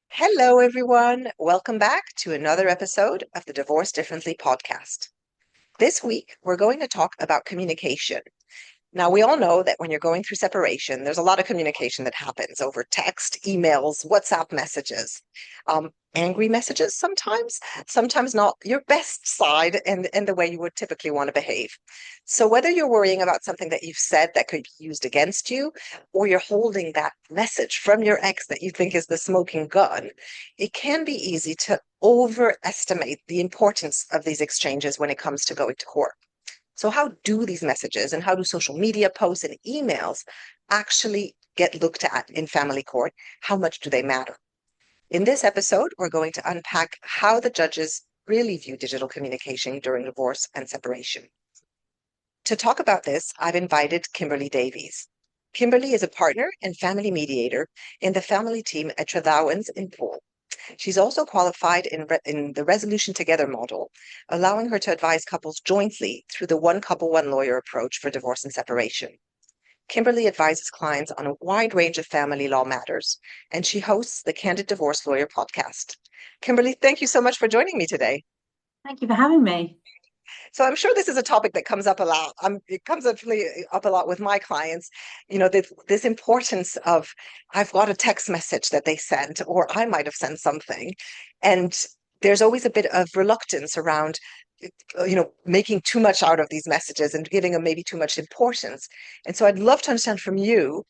Hello, everyone. Welcome back to another episode of the Divorce Differently podcast. This week, we're going to talk about communication. Now, we all know that when you're going through separation, there's a lot of communication that happens over text, emails, WhatsApp messages, angry messages sometimes not your best side and the way you would typically want to behave. So whether you're worrying about something that you've said that could be used against you, or you're holding that message from your ex that you think is the smoking gun, it can be easy to overestimate the importance of these exchanges when it comes to going to court. So how do these messages and how do social media posts and emails actually get looked at in family court? How much do they matter? In this episode, we're going to unpack how the judges really view digital communication during divorce and separation. To talk about this, I've invited Kimberley Davies. Kimberley is a partner and family mediator in the family team at Trethowens in Poole. She's also qualified in the Resolution Together model, allowing her to advise couples jointly through the one couple, one lawyer approach for divorce and separation. Kimberley advises clients on a wide range of family law matters, and she hosts the Candid Divorce Lawyer Podcast. Kimberley, thank you so much for joining me today. Thank you for having me. So I'm sure this is a topic that comes up a lot. It comes up a lot with my clients. You know, this importance of, I've got a text message that they sent, or I might have sent something. And there's always a bit of reluctance around, making too much out of these messages and giving them maybe too much importance. And so I'd love to understand from you,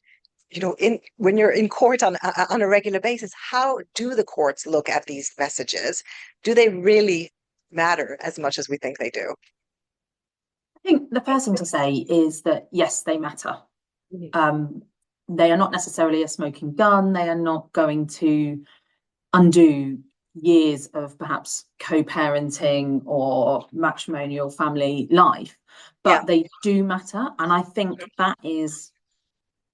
when you're in court on a regular basis, how do the courts look at these messages? Do they really matter as much as we think they do? I think the first thing to say is that, yes, they matter. They are not necessarily a smoking gun. They are not going to undo years of perhaps co-parenting or matrimonial family life, but they do matter. And I think that is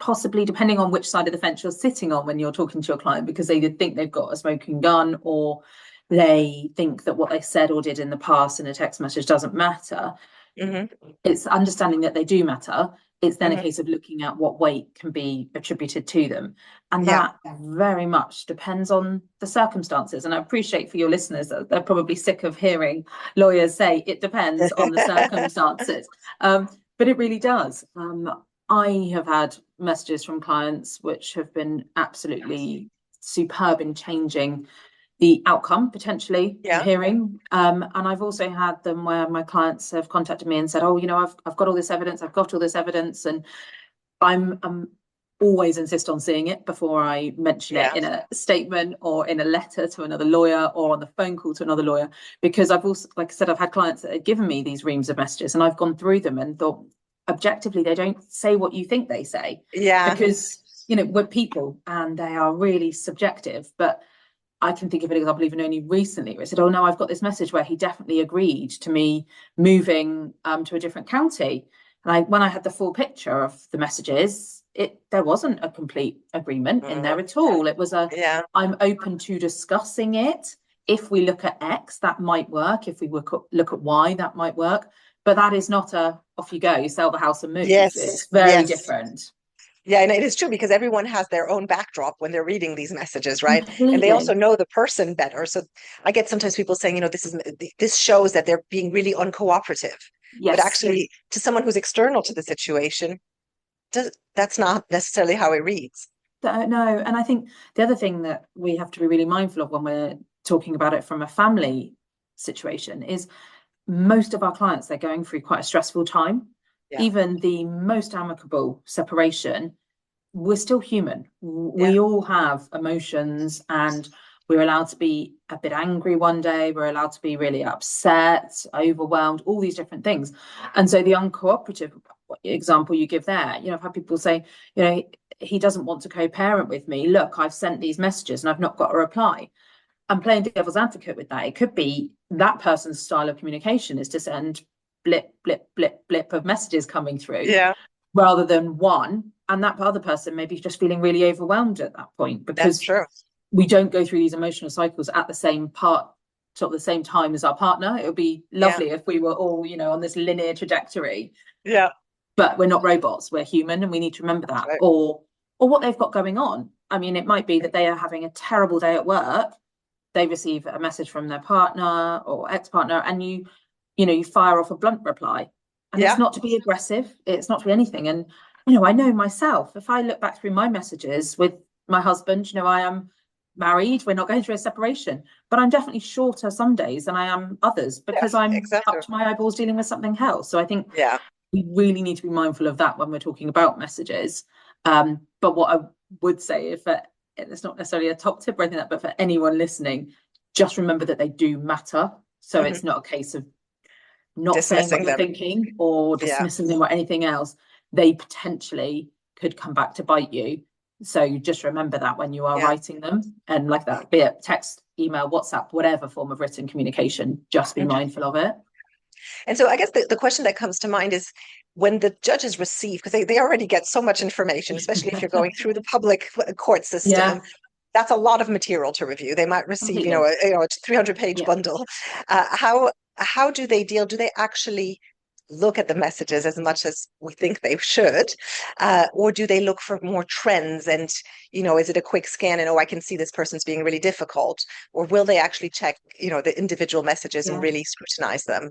possibly depending on which side of the fence you're sitting on when you're talking to your client, because they either think they've got a smoking gun or they think that what they said or did in the past in a text message doesn't matter. It's understanding that they do matter. It's then a case of looking at what weight can be attributed to them. And that very much depends on the circumstances. And I appreciate for your listeners that they're probably sick of hearing lawyers say it depends on the circumstances. But it really does. I have had messages from clients which have been absolutely superb in changing the outcome potentially hearing. And I've also had them where my clients have contacted me and said, I've got all this evidence, and I'm always insist on seeing it before I mention it in a statement or in a letter to another lawyer or on the phone call to another lawyer, because I've also, like I said, I've had clients that have given me these reams of messages and I've gone through them and thought, objectively, they don't say what you think they say. Because, we're people and they are really subjective. But I can think of an example even only recently where I said, I've got this message where he definitely agreed to me moving to a different county. And when I had the full picture of the messages, there wasn't a complete agreement in there at all. It was I'm open to discussing it. If we look at X, that might work. If we look at Y, that might work. But that is not off you go, you sell the house and move. It's very different. Yeah, and it is true because everyone has their own backdrop when they're reading these messages, right? Completely. And they also know the person better. So I get sometimes people saying, this shows that they're being really uncooperative. But actually, to someone who's external to the situation, that's not necessarily how it reads. No, and I think the other thing that we have to be really mindful of when we're talking about it from a family situation is most of our clients, they're going through quite a stressful time. Even the most amicable separation, we're still human. We all have emotions and we're allowed to be a bit angry one day. We're allowed to be really upset, overwhelmed, all these different things. And so the uncooperative example you give there, I've had people say, he doesn't want to co-parent with me. Look, I've sent these messages and I've not got a reply. I'm playing devil's advocate with that. It could be that person's style of communication is to send blip, blip, blip, blip of messages coming through rather than one. And that other person may be just feeling really overwhelmed at that point because we don't go through these emotional cycles at the same time as our partner. It would be lovely if we were all, on this linear trajectory. but we're not robots, we're human, and we need to remember that. Right. Or what they've got going on. I mean, it might be that they are having a terrible day at work. They receive a message from their partner or ex-partner, and you fire off a blunt reply. And it's not to be aggressive, it's not to be anything. And I know myself, if I look back through my messages with my husband, I am married, we're not going through a separation, but I'm definitely shorter some days than I am others, because I'm exactly. up to my eyeballs dealing with something else. So I think we really need to be mindful of that when we're talking about messages. But what I would say, if it's not necessarily a top tip or anything like that, but for anyone listening, just remember that they do matter. So it's not a case of not dismissing saying what you're thinking or dismissing them or anything else. They potentially could come back to bite you. So just remember that when you are writing them, and like that, be it text, email, WhatsApp, whatever form of written communication, just be mindful of it. And so I guess the question that comes to mind is, when the judges receive, because they already get so much information, especially if you're going through the public court system, that's a lot of material to review. They might receive, a 300-page bundle. How do they deal? Do they actually look at the messages as much as we think they should, or do they look for more trends? And is it a quick scan and I can see this person's being really difficult, or will they actually check the individual messages and really scrutinize them?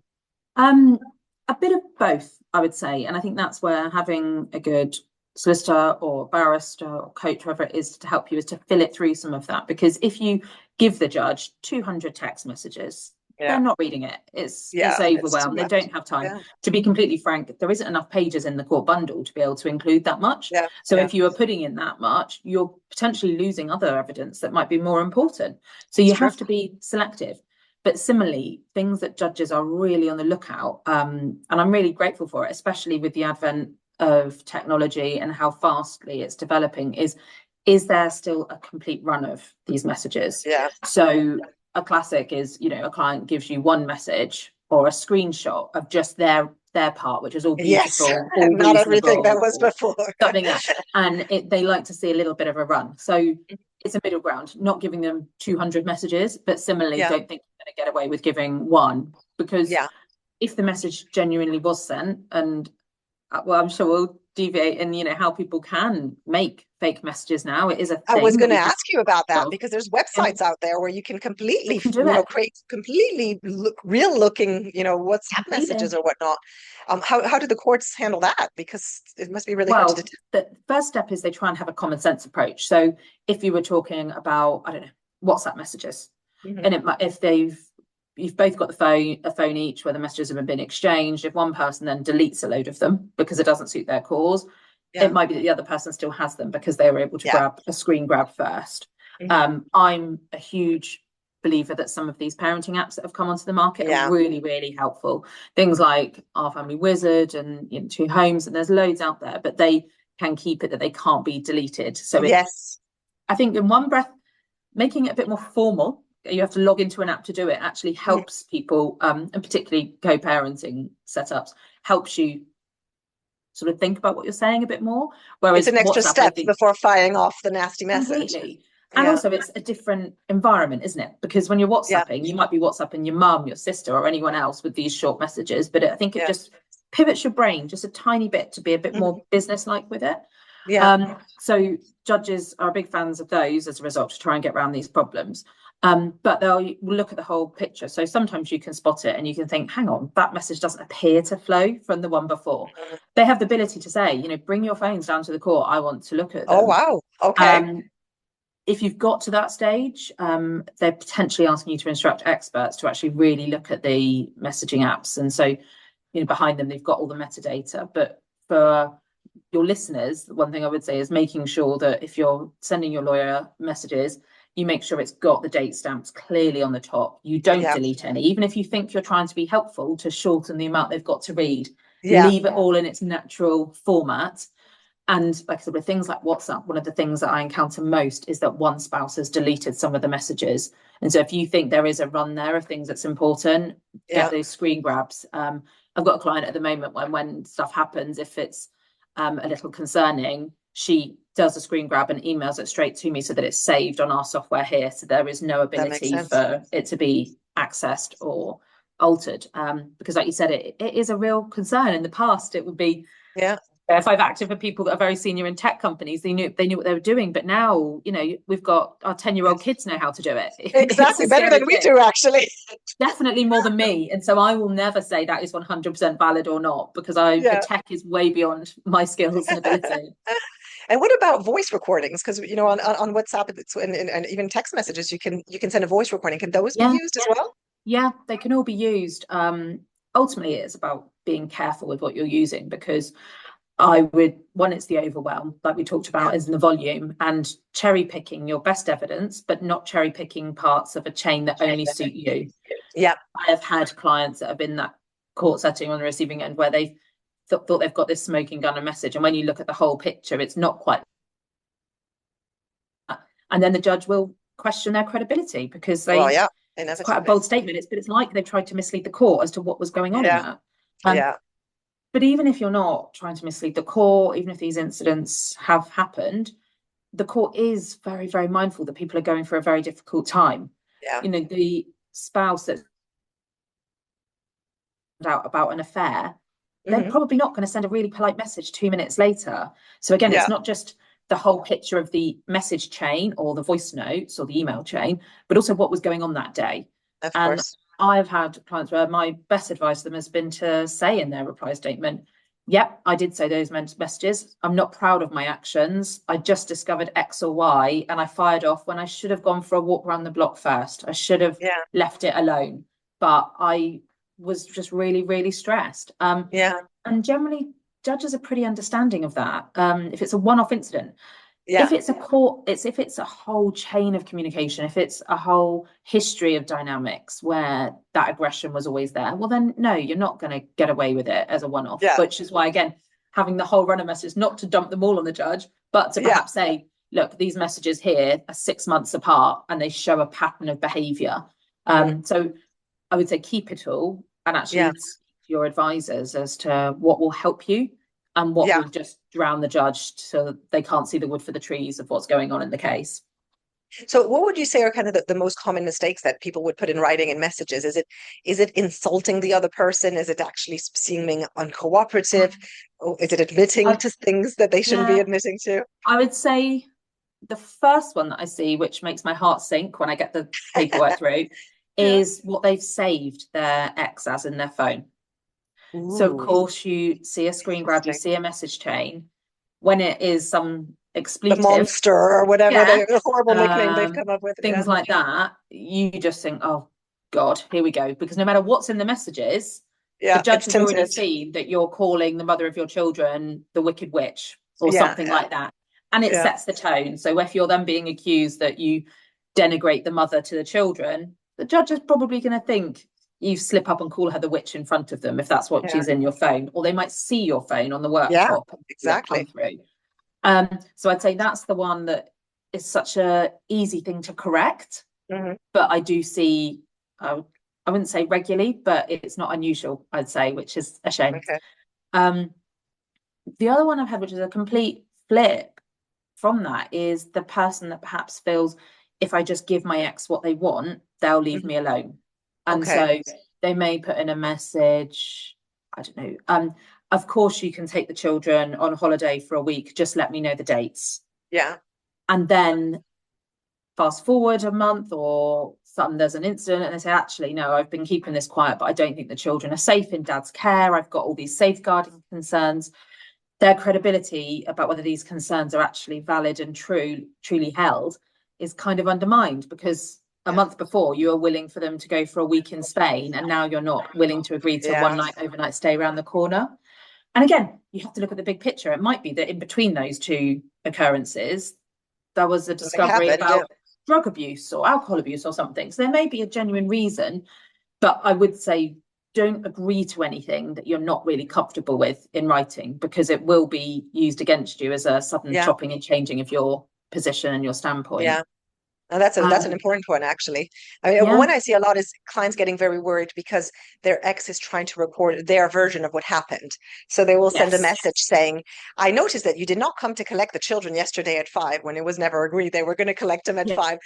A bit of both, I would say, and I think that's where having a good solicitor or barrister or coach, whoever it is, to help you, is to fill it through some of that. Because if you give the judge 200 text messages, they're not reading it. It's overwhelmed. They don't have time. To be completely frank, there isn't enough pages in the court bundle to be able to include that much. So if you are putting in that much, you're potentially losing other evidence that might be more important. So you have to be selective. But similarly, things that judges are really on the lookout, and I'm really grateful for it, especially with the advent of technology and how fastly it's developing, is there still a complete run of these messages? So a classic is, a client gives you one message or a screenshot of just their part, which is all beautiful, all not everything that was before. Something else. And they like to see a little bit of a run. So it's a middle ground, not giving them 200 messages, but similarly, don't think you're going to get away with giving one, because if the message genuinely was sent, and I'm sure we'll deviate in how people can make fake messages now. It is a thing. I was going to ask you about that, because there's websites out there where you can completely create completely real looking WhatsApp messages or whatnot. How do the courts handle that? Because it must be really hard to detect. The first step is they try and have a common sense approach. So if you were talking about, I don't know, WhatsApp messages, and if you've both got a phone each where the messages have been exchanged, if one person then deletes a load of them because it doesn't suit their cause, it might be that the other person still has them because they were able to grab a screen grab first. I'm a huge believer that some of these parenting apps that have come onto the market are really, really helpful. Things like Our Family Wizard and Two Homes, and there's loads out there, but they can keep it that they can't be deleted. So I think in one breath, making it a bit more formal, you have to log into an app to do it, actually helps people, and particularly co-parenting setups, helps you sort of think about what you're saying a bit more. Whereas it's an extra step before firing off the nasty message. Completely. And also it's a different environment, isn't it? Because when you're WhatsApping, you might be WhatsApping your mum, your sister, or anyone else with these short messages. But I think it just pivots your brain just a tiny bit to be a bit more business-like with it. So judges are big fans of those as a result, to try and get around these problems. But they'll look at the whole picture. So sometimes you can spot it and you can think, hang on, that message doesn't appear to flow from the one before. They have the ability to say, bring your phones down to the court. I want to look at them. Oh, wow. Okay. If you've got to that stage, they're potentially asking you to instruct experts to actually really look at the messaging apps. And so, behind them, they've got all the metadata. But for your listeners, one thing I would say is making sure that if you're sending your lawyer messages, you make sure it's got the date stamps clearly on the top. You don't delete any, even if you think you're trying to be helpful to shorten the amount they've got to read. Leave it all in its natural format. And like I said, with things like WhatsApp, one of the things that I encounter most is that one spouse has deleted some of the messages. And so if you think there is a run there of things that's important, get those screen grabs. I've got a client at the moment when stuff happens, if it's a little concerning, she does a screen grab and emails it straight to me so that it's saved on our software here. So there is no ability for it to be accessed or altered. Because like you said, it is a real concern. In the past, it would be, Yeah. If I've acted for people that are very senior in tech companies, they knew what they were doing. But now, we've got our 10-year-old kids know how to do it. It's Exactly. a Better scary than we thing. do, actually. Definitely more than me. And so I will never say that is 100% valid or not, because the Yeah. tech is way beyond my skills and ability. And what about voice recordings? Because on WhatsApp and even text messages, you can send a voice recording. Can those be Yeah, used as well? yeah, they can all be used. Ultimately, it's about being careful with what you're using, because it's the overwhelm, like we talked Yeah. about, is in the volume, and cherry picking your best evidence, but not cherry picking parts of a chain that only suit you. Yeah. I have had clients that have been in that court setting on the receiving end where they thought they've got this smoking gun and message, and when you look at the whole picture, it's not quite that. And then the judge will question their credibility, because Well, yeah, it's quite a inevitably. bold statement. It's like they've tried to mislead the court as to what was going on in Yeah. that. Yeah. But even if you're not trying to mislead the court, even if these incidents have happened, the court is very, very mindful that people are going through a very difficult time. Yeah. The spouse that's out about an affair, they're Hmm. probably not going to send a really polite message 2 minutes later. So again, Yeah. it's not just the whole picture of the message chain or the voice notes or the email chain, but also what was going on that day. Of And course. I've had clients where my best advice to them has been to say in their reply statement, yep, I did say those messages. I'm not proud of my actions. I just discovered X or Y, and I fired off when I should have gone for a walk around the block first. I should have Yeah. left it alone. But I was just really, really stressed. Yeah. And generally, judges are pretty understanding of that. If it's a one-off incident, Yeah. if it's if it's a whole chain of communication, if it's a whole history of dynamics where that aggression was always there, well, then no, you're not going to get away with it as a one-off. Yeah. Which is why, again, having the whole runner message, not to dump them all on the judge, but to Yeah. perhaps say, look, these messages here are 6 months apart and they show a pattern of behaviour. So I would say keep it all and Yeah. actually speak to your advisors as to what will help you and what Yeah. will just drown the judge so that they can't see the wood for the trees of what's going on in the case. So what would you say are kind of the most common mistakes that people would put in writing in messages? Is it insulting the other person? Is it actually seeming uncooperative? Or is it admitting I, to things that they shouldn't be yeah, admitting to? I would say the first one that I see, which makes my heart sink when I get the paperwork through, Yeah. is what they've saved their ex as in their phone. So of Ooh, course you see a screen grab, you interesting. see a message chain. When it is some The expletive, monster or whatever yeah, the horrible nickname they've come up with. Yeah. things like that, you just think, oh God, here we go. Because no matter what's in the messages, the Yeah, judge it's has already tinted. seen that you're calling the mother of your children the wicked witch or Yeah, something like that. And it yeah, sets the tone. So if you're then being accused that you denigrate the mother to the children, the judge is probably going to think you slip up and call her the witch in front of them if that's what yeah, she's in your phone, or they might see your phone on the yeah, worktop and it come exactly. through. So I'd say that's the one that is such a easy thing to correct, Hmm. but I do see, I wouldn't say regularly, but it's not unusual, I'd say, which is a shame. Okay. Um, the other one I've had, which is a complete flip from that, is the person that perhaps feels if I just give my ex what they want, they'll leave Hmm. me alone. And Okay. so they may put in a message, I don't know, of course you can take the children on holiday for a week, just let me know the dates. Yeah. And then fast forward a month or something, there's an incident and they say, actually, no, I've been keeping this quiet, but I don't think the children are safe in dad's care. I've got all these safeguarding concerns. Their credibility about whether these concerns are actually valid and truly held is kind of undermined, because a Yeah. month before you were willing for them to go for a week in Spain and now you're not willing to agree to one Yeah. night overnight stay around the corner. And again, you have to look at the big picture. It might be that in between those two occurrences, there was a Something discovery happened. Yeah. about drug abuse or alcohol abuse or something. So there may be a genuine reason, but I would say don't agree to anything that you're not really comfortable with in writing, because it will be used against you as a sudden Yeah. chopping and changing of your position and your standpoint. Yeah. And that's an Um, important one, actually. I mean, yeah, one I see a lot is clients getting very worried because their ex is trying to record their version of what happened. So they will send a yes. message saying, I noticed that you did not come to collect the children yesterday at 5 when it was never agreed they were going to collect them at Yeah. 5.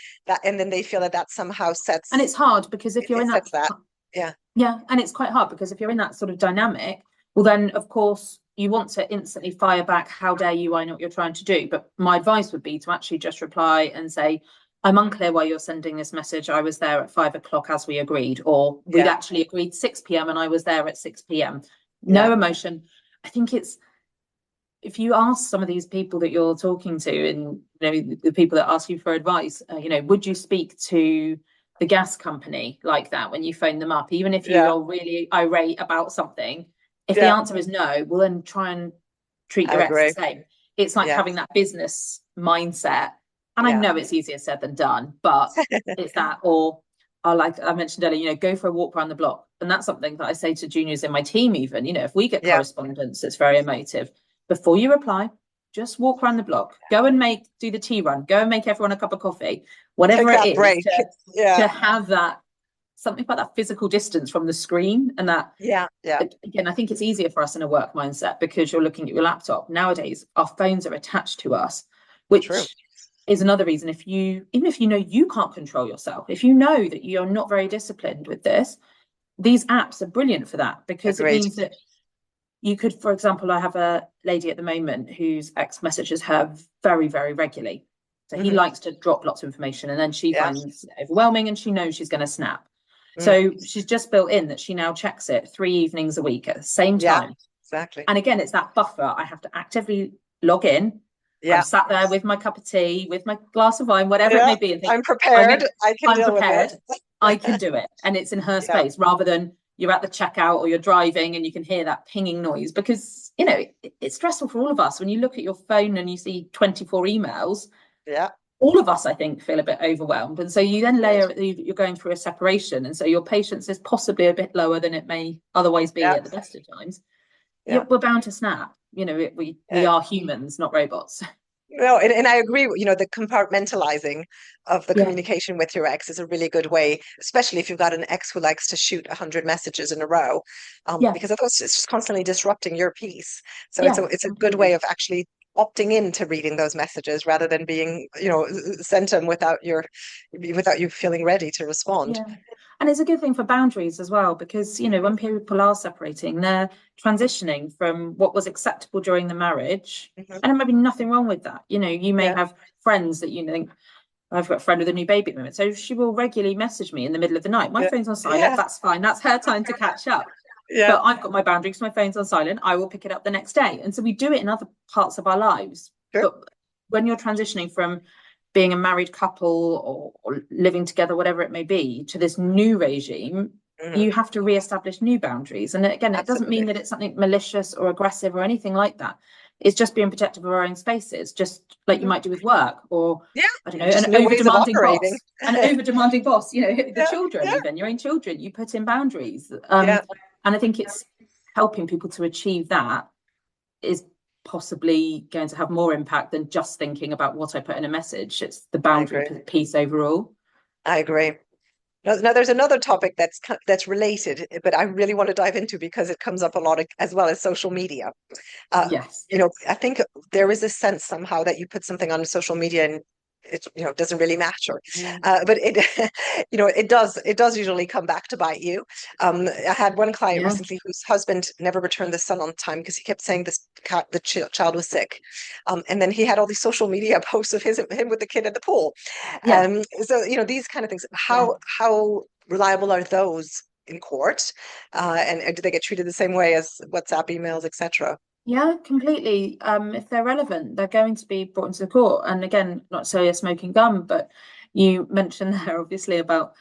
And then they feel that somehow And sets it's hard because if you're it in that, sets that. Yeah. yeah, and it's quite hard because if you're in that sort of dynamic, well, then of course you want to instantly fire back, how dare you, I know what you're trying to do. But my advice would be to actually just reply and say, I'm unclear why you're sending this message. I was there at 5 o'clock as we agreed, or we'd actually agreed 6 p.m. and I was there at 6 p.m. No emotion. I think it's, if you ask some of these people that you're talking to, and the people that ask you for advice, would you speak to the gas company like that when you phone them up, even if you're really irate about something? If the answer is no, well, then try and treat your ex the same. It's like having that business mindset. And I know it's easier said than done, but it's that, or like I mentioned earlier, go for a walk around the block. And that's something that I say to juniors in my team, even, if we get correspondence that's very emotive, before you reply, just walk around the block, go and do the tea run, go and make everyone a cup of coffee, whatever it is, to have that, something about that physical distance from the screen. And that, again, I think it's easier for us in a work mindset because you're looking at your laptop. Nowadays, our phones are attached to us, which is another reason, even if you can't control yourself, if you know that you're not very disciplined with this, these apps are brilliant for that, because it means that you could, for example, I have a lady at the moment whose ex messages her very, very regularly. So he likes to drop lots of information, and then she finds it overwhelming and she knows she's going to snap. So she's just built in that she now checks it 3 evenings a week at the same time. Exactly. And again, it's that buffer. I have to actively log in. I'm sat there with my cup of tea, with my glass of wine, whatever it may be. And think, I'm prepared. I can deal with it. I can do it. And it's in her space, rather than you're at the checkout or you're driving and you can hear that pinging noise, because, it's stressful for all of us. When you look at your phone and you see 24 emails, all of us, I think, feel a bit overwhelmed. And so you then layer, you're going through a separation. And so your patience is possibly a bit lower than it may otherwise be at the best of times. We're bound to snap. We are humans, not robots. No, and I agree. The compartmentalizing of the communication with your ex is a really good way, especially if you've got an ex who likes to shoot 100 messages in a row, because otherwise it's just constantly disrupting your peace. So it's a good way of actually opting into reading those messages rather than being, sent them without you feeling ready to respond. Yeah. And it's a good thing for boundaries as well, because, when people are separating, they're transitioning from what was acceptable during the marriage. And there might be nothing wrong with that. You may have friends that think, I've got a friend with a new baby at the moment, so she will regularly message me in the middle of the night. My phone's on silent. That's fine. That's her time to catch up. But I've got my boundaries. My phone's on silent. I will pick it up the next day. And so we do it in other parts of our lives. But when you're transitioning from being a married couple or living together, whatever it may be, to this new regime, you have to reestablish new boundaries. And again, it doesn't mean that it's something malicious or aggressive or anything like that. It's just being protective of our own spaces, just like you might do with work, or I don't know, an over-demanding boss. The children, even your own children, you put in boundaries. And I think it's helping people to achieve that is possibly going to have more impact than just thinking about what I put in a message. It's the boundary piece overall. I agree. Now, there's another topic that's related, but I really want to dive into because it comes up a lot as well as social media. I think there is a sense somehow that you put something on social media and it doesn't really matter, but it it does usually come back to bite you. I had one client recently whose husband never returned the son on time because he kept saying the child was sick, and then he had all these social media posts of him with the kid at the pool. So these kind of things. How reliable are those in court, and do they get treated the same way as WhatsApp emails, etc.? Yeah, completely. If they're relevant, they're going to be brought into the court. And again, not so a smoking gun, but you mentioned there obviously about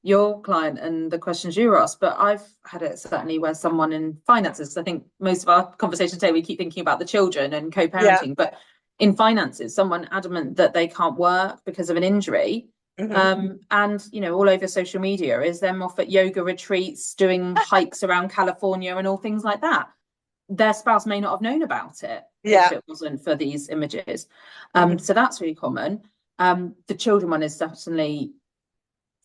your client and the questions you were asked. But I've had it certainly where someone in finances, I think most of our conversation today, we keep thinking about the children and co-parenting, but in finances, someone adamant that they can't work because of an injury. And all over social media is them off at yoga retreats, doing hikes around California and all things like that. Their spouse may not have known about it if it wasn't for these images. So that's really common. The children one is certainly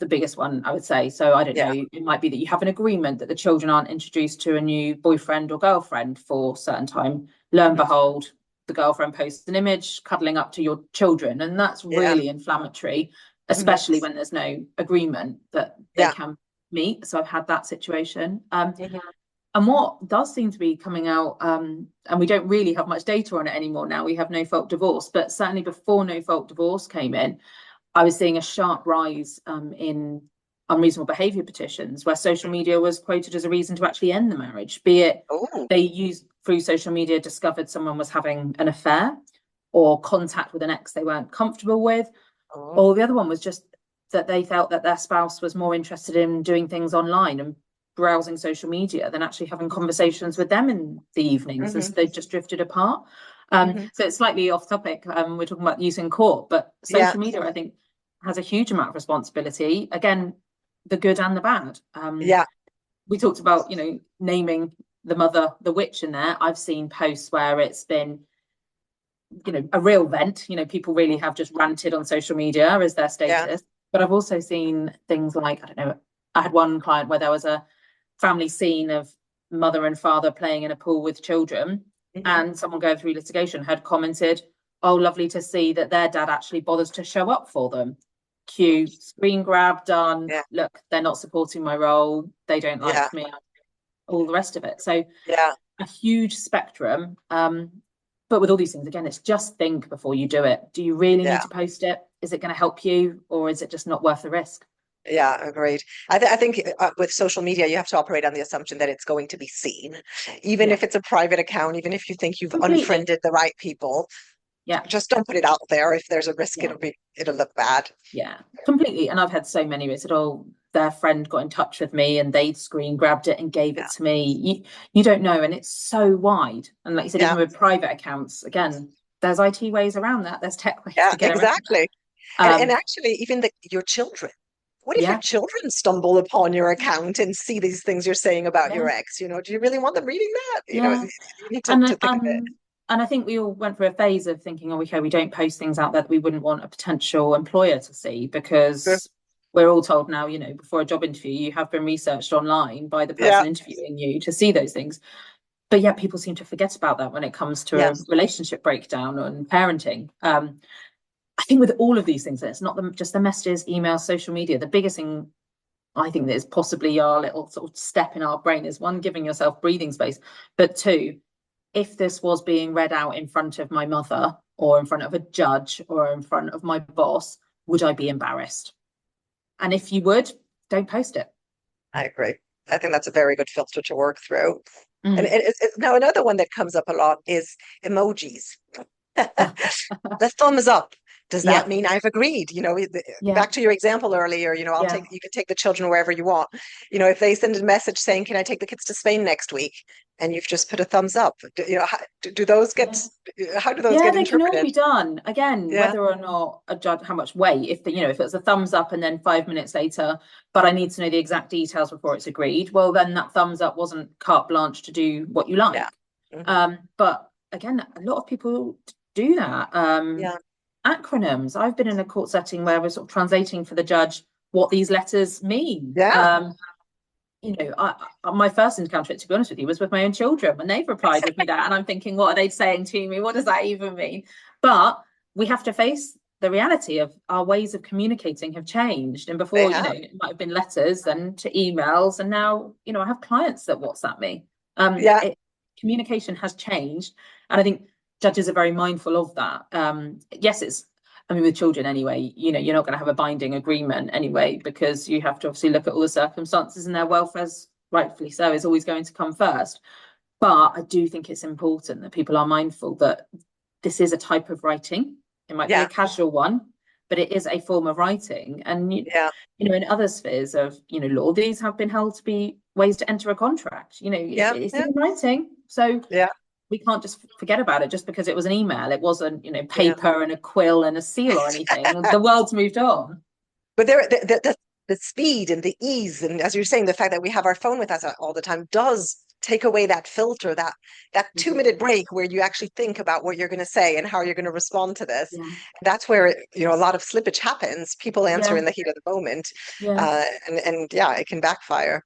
the biggest one, I would say. So I don't know, it might be that you have an agreement that the children aren't introduced to a new boyfriend or girlfriend for a certain time. Lo and behold, the girlfriend posts an image cuddling up to your children, and that's really inflammatory, especially when there's no agreement that they can meet. So I've had that situation. And what does seem to be coming out, and we don't really have much data on it anymore now, we have no fault divorce, but certainly before no fault divorce came in, I was seeing a sharp rise in unreasonable behaviour petitions where social media was quoted as a reason to actually end the marriage, be it they used through social media, discovered someone was having an affair or contact with an ex they weren't comfortable with, or the other one was just that they felt that their spouse was more interested in doing things online and browsing social media than actually having conversations with them in the evenings as they just drifted apart. So it's slightly off topic. We're talking about use in court, but social media, I think, has a huge amount of responsibility. Again, the good and the bad. We talked about, naming the mother the witch in there. I've seen posts where it's been, a real vent. People really have just ranted on social media as their status. But I've also seen things like, I don't know, I had one client where there was a family scene of mother and father playing in a pool with children, and someone going through litigation had commented, "Oh, lovely to see that their dad actually bothers to show up for them." Cue, screen grab done. Look, they're not supporting my role. They don't like me. All the rest of it. So a huge spectrum. But with all these things, again, it's just think before you do it. Do you really need to post it? Is it going to help you, or is it just not worth the risk? Yeah, agreed. I think with social media, you have to operate on the assumption that it's going to be seen, even if it's a private account, even if you think you've unfriended the right people. Just don't put it out there. If there's a risk, it'll look bad. Yeah, completely. And I've had so many who said, "Oh, their friend got in touch with me and they'd screen grabbed it and gave it to me." You don't know, and it's so wide. And like you said, even with private accounts, again, there's IT ways around that. There's tech ways to get around that. And actually, even your children. What if your children stumble upon your account and see these things you're saying about your ex? Do you really want them reading that? You need to think of it. And I think we all went through a phase of thinking, "Oh, okay, we don't post things out that we wouldn't want a potential employer to see," because we're all told now, before a job interview, you have been researched online by the person interviewing you to see those things. But yet people seem to forget about that when it comes to a relationship breakdown and parenting. I think with all of these things, it's not just the messages, emails, social media. The biggest thing I think that is possibly our little sort of step in our brain is, one, giving yourself breathing space, but two, if this was being read out in front of my mother or in front of a judge or in front of my boss, would I be embarrassed? And if you would, don't post it. I agree. I think that's a very good filter to work through. And now another one that comes up a lot is emojis. The thumbs up. Does that mean I've agreed? Back to your example earlier, you can take the children wherever you want. If they send a message saying, "Can I take the kids to Spain next week?" and you've just put a thumbs up, do those get, how do those get interpreted? They can all be done. Again, whether or not a judge, how much weight, if it's a thumbs up and then 5 minutes later, but I need to know the exact details before it's agreed, well, then that thumbs up wasn't carte blanche to do what you like. But again, a lot of people do that. Acronyms. I've been in a court setting where we're sort of translating for the judge what these letters mean. My first encounter, to be honest with you, was with my own children when they've replied with me that, and I'm thinking, what are they saying to me? What does that even mean? But we have to face the reality of our ways of communicating have changed. And before, it might have been letters and to emails, and now, I have clients that WhatsApp me. Communication has changed, and I think judges are very mindful of that. With children anyway, you're not going to have a binding agreement anyway, because you have to obviously look at all the circumstances, and their welfare, rightfully so, is always going to come first. But I do think it's important that people are mindful that this is a type of writing. It might be a casual one, but it is a form of writing. And in other spheres of law, these have been held to be ways to enter a contract. It's in writing, so we can't just forget about it just because it was an email. It wasn't, paper and a quill and a seal or anything. The world's moved on. But the speed and the ease, and as you're saying, the fact that we have our phone with us all the time does take away that filter, that 2-minute break where you actually think about what you're going to say and how you're going to respond to this. That's where a lot of slippage happens. People answer in the heat of the moment, and it can backfire.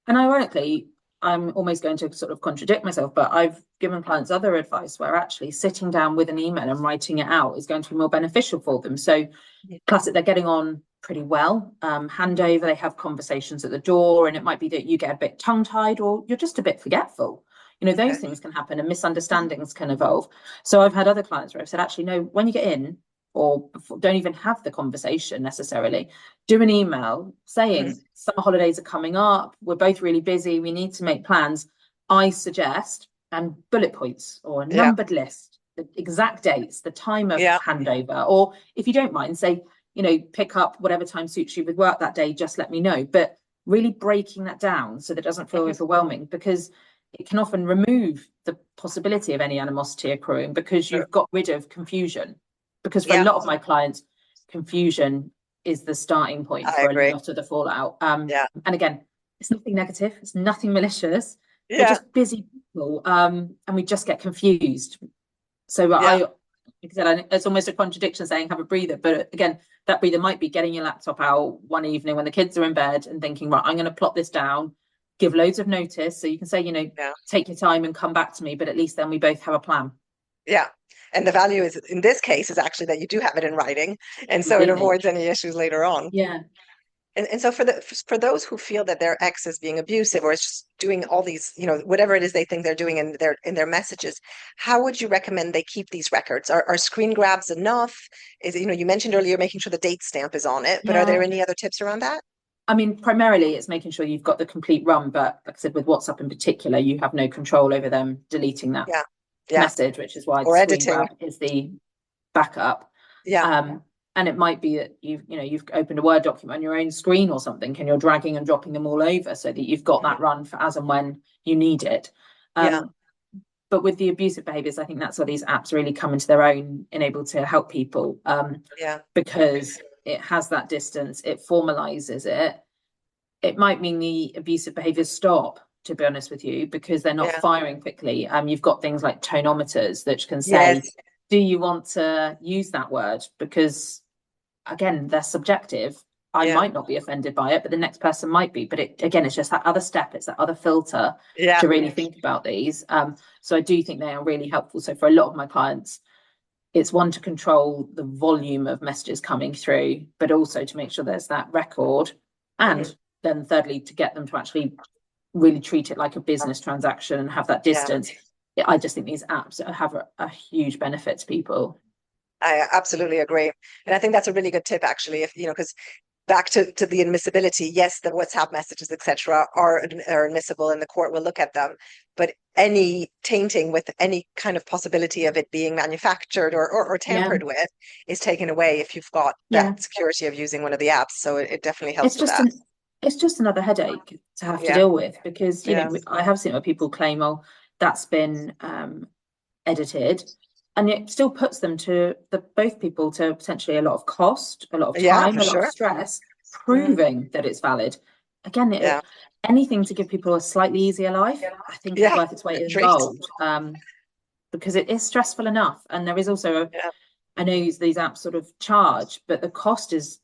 And ironically, I'm almost going to sort of contradict myself, but I've given clients other advice where actually sitting down with an email and writing it out is going to be more beneficial for them. So classic, they're getting on pretty well. Handover, they have conversations at the door, and it might be that you get a bit tongue-tied or you're just a bit forgetful. Those things can happen and misunderstandings can evolve. So I've had other clients where I've said, actually, no, when you get in, or don't even have the conversation necessarily, do an email saying summer holidays are coming up, we're both really busy, we need to make plans. I suggest, and bullet points or a numbered list, the exact dates, the time of handover, or if you don't mind, say, pick up whatever time suits you with work that day, just let me know. But really breaking that down so that it doesn't feel overwhelming, because it can often remove the possibility of any animosity accruing because you've got rid of confusion. Because for a lot of my clients, confusion is the starting point for a lot of the fallout. And again, it's nothing negative, it's nothing malicious. We're just busy people, and we just get confused. So like I said, it's almost a contradiction saying have a breather, but again, that breather might be getting your laptop out one evening when the kids are in bed and thinking, right, I'm going to plot this down, give loads of notice, so you can say, take your time and come back to me, but at least then we both have a plan. And the value is, in this case, is actually that you do have it in writing, and so it avoids any issues later on. And so for those who feel that their ex is being abusive or is just doing all these, whatever it is they think they're doing in their messages, how would you recommend they keep these records? Are screen grabs enough? Is it, you mentioned earlier making sure the date stamp is on it, but are there any other tips around that? I mean, primarily it's making sure you've got the complete run, but like I said, with WhatsApp in particular, you have no control over them deleting that message, which is why screen grab is the backup. And it might be that you've opened a Word document on your own screen or something, and you're dragging and dropping them all over so that you've got that run for as and when you need it. But with the abusive behaviors, I think that's where these apps really come into their own and able to help people. Because it has that distance, it formalizes it. It might mean the abusive behaviors stop, to be honest with you, because they're not firing quickly. You've got things like tonometers that can say, do you want to use that word? Because again, they're subjective. I might not be offended by it, but the next person might be. But it's just that other step, it's that other filter to really think about these. So I do think they are really helpful. So for a lot of my clients, it's one, to control the volume of messages coming through, but also to make sure there's that record. And then thirdly, to get them to actually really treat it like a business transaction and have that distance. I just think these apps have a huge benefit to people. I absolutely agree. And I think that's a really good tip, actually, if because back to the admissibility, yes, the WhatsApp messages, etc., are admissible and the court will look at them. But any tainting with any kind of possibility of it being manufactured or tampered with is taken away if you've got that security of using one of the apps. So it definitely helps with that. It's just another headache to have to deal with, because I have seen where people claim, oh, that's been edited, and it still puts them to both people to potentially a lot of cost, a lot of time, a lot of stress, proving that it's valid. Again, anything to give people a slightly easier life, I think is worth its weight in gold, because it is stressful enough. And there is also, I know these apps sort of charge, but the cost is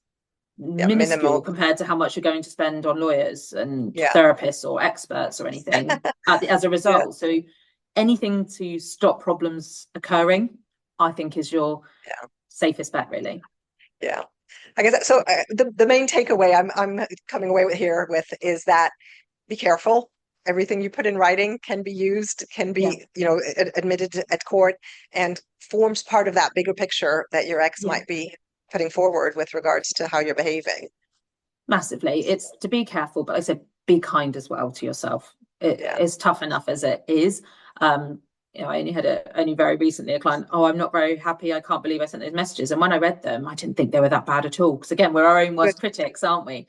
minuscule compared to how much you're going to spend on lawyers and therapists or experts or anything as a result. So anything to stop problems occurring, I think, is your safest bet, really. I guess so. The main takeaway I'm coming away with is that be careful. Everything you put in writing can be used, can be admitted at court, and forms part of that bigger picture that your ex might be putting forward with regards to how you're behaving. Massively. It's to be careful, but I said be kind as well to yourself. It's tough enough as it is. I only had only very recently a client, I'm not very happy, I can't believe I sent those messages. And when I read them, I didn't think they were that bad at all. Because again, we're our own worst critics, aren't we?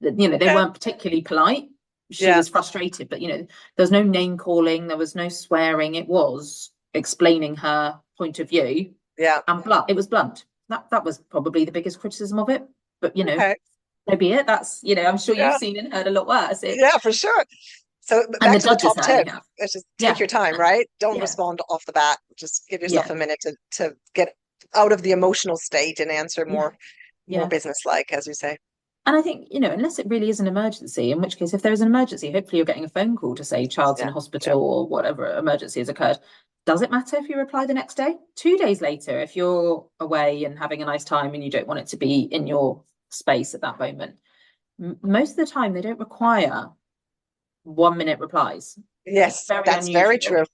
They weren't particularly polite. She was frustrated, but there was no name calling, there was no swearing. It was explaining her point of view. And it was blunt. That was probably the biggest criticism of it. But so be it. That's I'm sure you've seen and heard a lot worse. For sure. So back to the top tip, it's just take your time, right? Don't respond off the bat. Just give yourself a minute to get out of the emotional state and answer more business-like, as you say. And I think, unless it really is an emergency, in which case, if there is an emergency, hopefully you're getting a phone call to say child's in hospital or whatever emergency has occurred. Does it matter if you reply the next day? 2 days later, if you're away and having a nice time and you don't want it to be in your space at that moment. Most of the time, they don't require 1 minute replies. Yes, that's unusual. very true.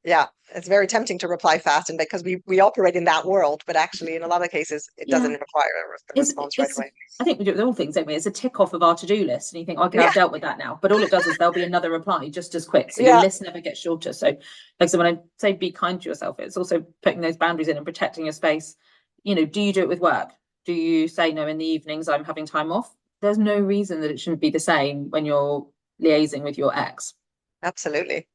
Yeah, it's very tempting to reply fast, and because we operate in that world, but actually in a lot of cases it doesn't require a response right away. I think we do it with all things, don't we? It's a tick off of our to-do list, and you think, okay, Yeah. I've dealt with that now. But all it does is there'll be another reply just as quick. So Yeah. your list never gets shorter. So, like, so when I say be kind to yourself, it's also putting those boundaries in and protecting your space. You know, do you do it with work? Do you say, no, in the evenings I'm having time off? There's no reason that it shouldn't be the same when you're liaising with your ex. Absolutely.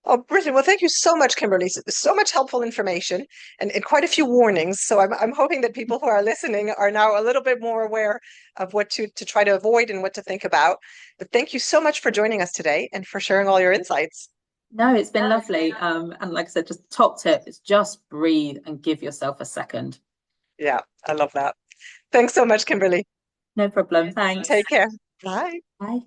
Oh, brilliant. Well, thank you so much, Kimberly. So much helpful information and quite a few warnings. So I'm hoping that people who are listening are now a little bit more aware of what to try to avoid and what to think about. But thank you so much for joining us today and for sharing all your insights. No, it's been lovely. And like I said, just top tip is just breathe and give yourself a second. Yeah, I love that. Thanks so much, Kimberly. No problem. Thanks. Take care. Bye. Bye.